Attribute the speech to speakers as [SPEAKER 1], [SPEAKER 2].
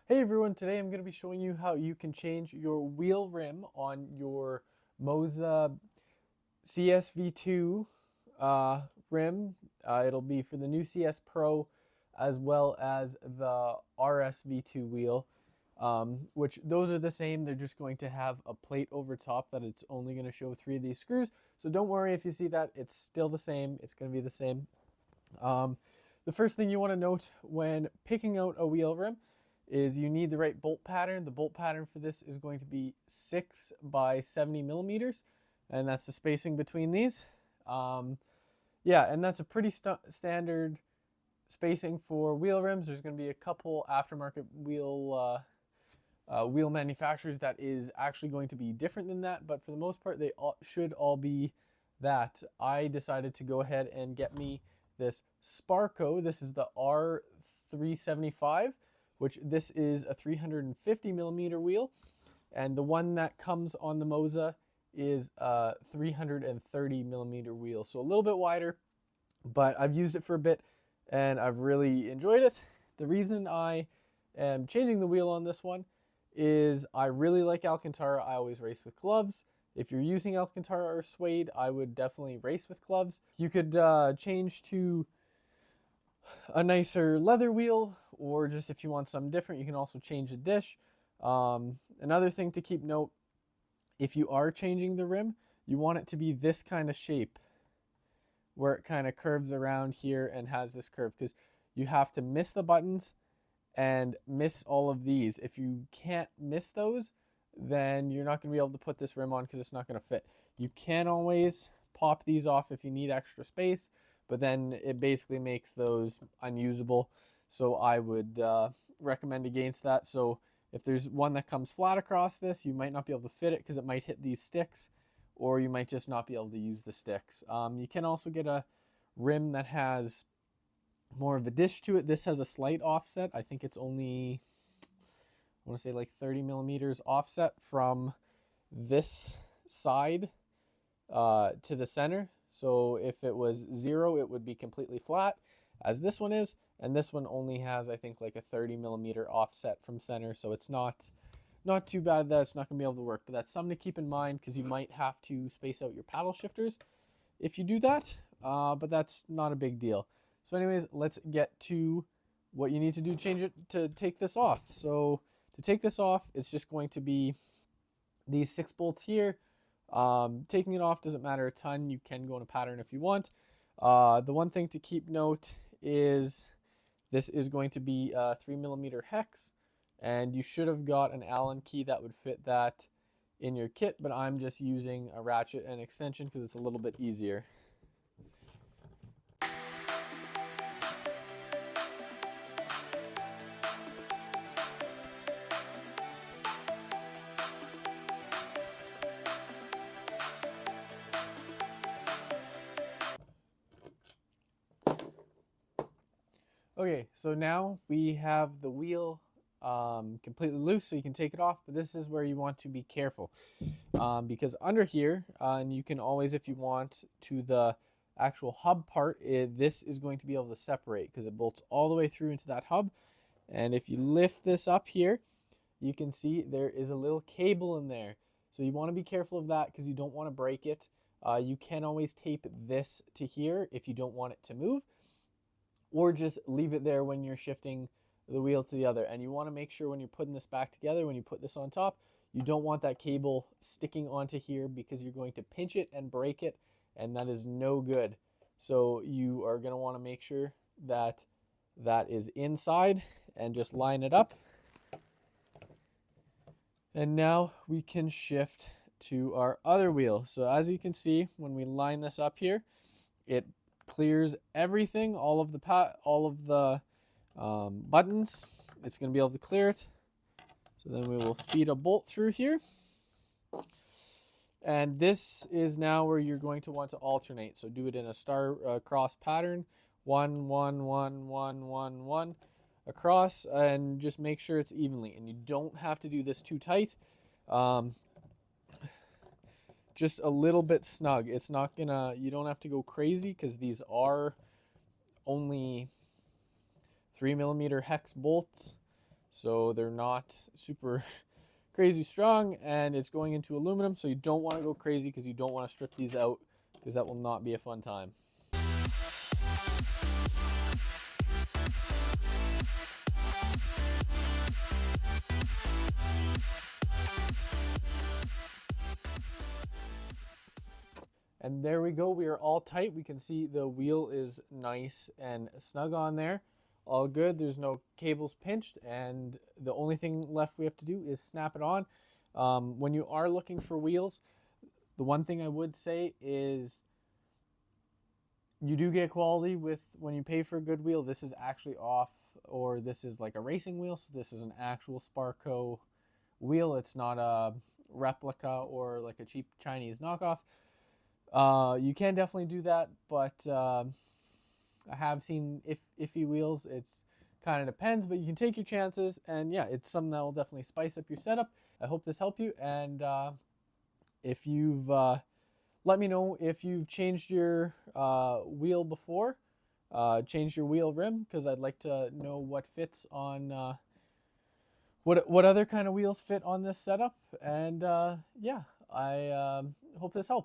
[SPEAKER 1] Hey everyone, today I'm going to be showing you how you can change your wheel rim on your Moza CSV2 rim. It'll be for the new CS Pro as well as the RSV2 wheel, which those are the same. They're just going to have a plate over top that it's only going to show 3 of these screws. So don't worry if you see that, it's still the same. It's going to be the same. The first thing you want to note when picking out a wheel rim is you need the right bolt pattern. The bolt pattern for this is going to be 6 by 70 millimeters, and that's the spacing between these. Yeah, and that's a pretty standard spacing for wheel rims. There's going to be a couple aftermarket wheel manufacturers that is actually going to be different than that, but for the most part, they should all be that. I decided to go ahead and get me this Sparco. This is the R375, which this is a 350 millimeter wheel, and the one that comes on the Moza is a 330 millimeter wheel, so a little bit wider, but I've used it for a bit and I've really enjoyed it. The reason I am changing the wheel on this one is I really like Alcantara. I always race with gloves. If you're using Alcantara or suede, I would definitely race with gloves. You could change to a nicer leather wheel, or just if you want something different, you can also change the dish. Another thing to keep note, if you are changing the rim, you want it to be this kind of shape where it kind of curves around here and has this curve, because you have to miss the buttons and miss all of these. If you can't miss those, then you're not going to be able to put this rim on because it's not going to fit. You can always pop these off if you need extra space, but then it basically makes those unusable. So I would recommend against that. So if there's one that comes flat across this, you might not be able to fit it because it might hit these sticks, or you might just not be able to use the sticks. You can also get a rim that has more of a dish to it. This has a slight offset. I think it's only, I want to say like 30 millimeters offset from this side to the center. So if it was 0, it would be completely flat, as this one is, and this one only has, I think, like a 30 millimeter offset from center. So it's not too bad that it's not going to be able to work, but that's something to keep in mind because you might have to space out your paddle shifters if you do that, but that's not a big deal. So anyways, let's get to what you need to do to take this off. So to take this off, it's just going to be these 6 bolts here. Taking it off doesn't matter a ton. You can go in a pattern if you want. The one thing to keep note is this is going to be a 3 millimeter hex, and you should have got an Allen key that would fit that in your kit, but I'm just using a ratchet and extension because it's a little bit easier. Okay, so now we have the wheel completely loose, so you can take it off, but this is where you want to be careful, because under here, and you can always, if you want, to the actual hub part, this is going to be able to separate because it bolts all the way through into that hub. And if you lift this up here, you can see there is a little cable in there. So you want to be careful of that because you don't want to break it. You can always tape this to here if you don't want it to move, or just leave it there when you're shifting the wheel to the other. And you want to make sure when you're putting this back together, when you put this on top, you don't want that cable sticking onto here because you're going to pinch it and break it, and that is no good. So you are going to want to make sure that that is inside and just line it up. And now we can shift to our other wheel. So as you can see, when we line this up here, it clears everything, all of the buttons. It's going to be able to clear it. So then we will feed a bolt through here. And this is now where you're going to want to alternate. So do it in a star cross pattern, 1, 1, 1, 1, 1, 1 across, and just make sure it's evenly. And you don't have to do this too tight. Just a little bit snug. It's not gonna, you don't have to go crazy because these are only 3 millimeter hex bolts. so they're not super crazy strong, and it's going into aluminum, so you don't want to go crazy because you don't want to strip these out, because that will not be a fun time. And there we go, we are all tight. We can see the wheel is nice and snug on there. All good, there's no cables pinched, and the only thing left we have to do is snap it on. When you are looking for wheels, the one thing I would say is you do get quality with when you pay for a good wheel. This is actually off, or this is like a racing wheel, so this is an actual Sparco wheel. It's not a replica or like a cheap Chinese knockoff. You can definitely do that, but I have seen iffy wheels. It's kind of depends, but you can take your chances, and yeah, it's something that will definitely spice up your setup. I hope this helped you, and if you've let me know if you've changed your wheel before, changed your wheel rim, because I'd like to know what fits on what other kind of wheels fit on this setup. And yeah, I hope this helped.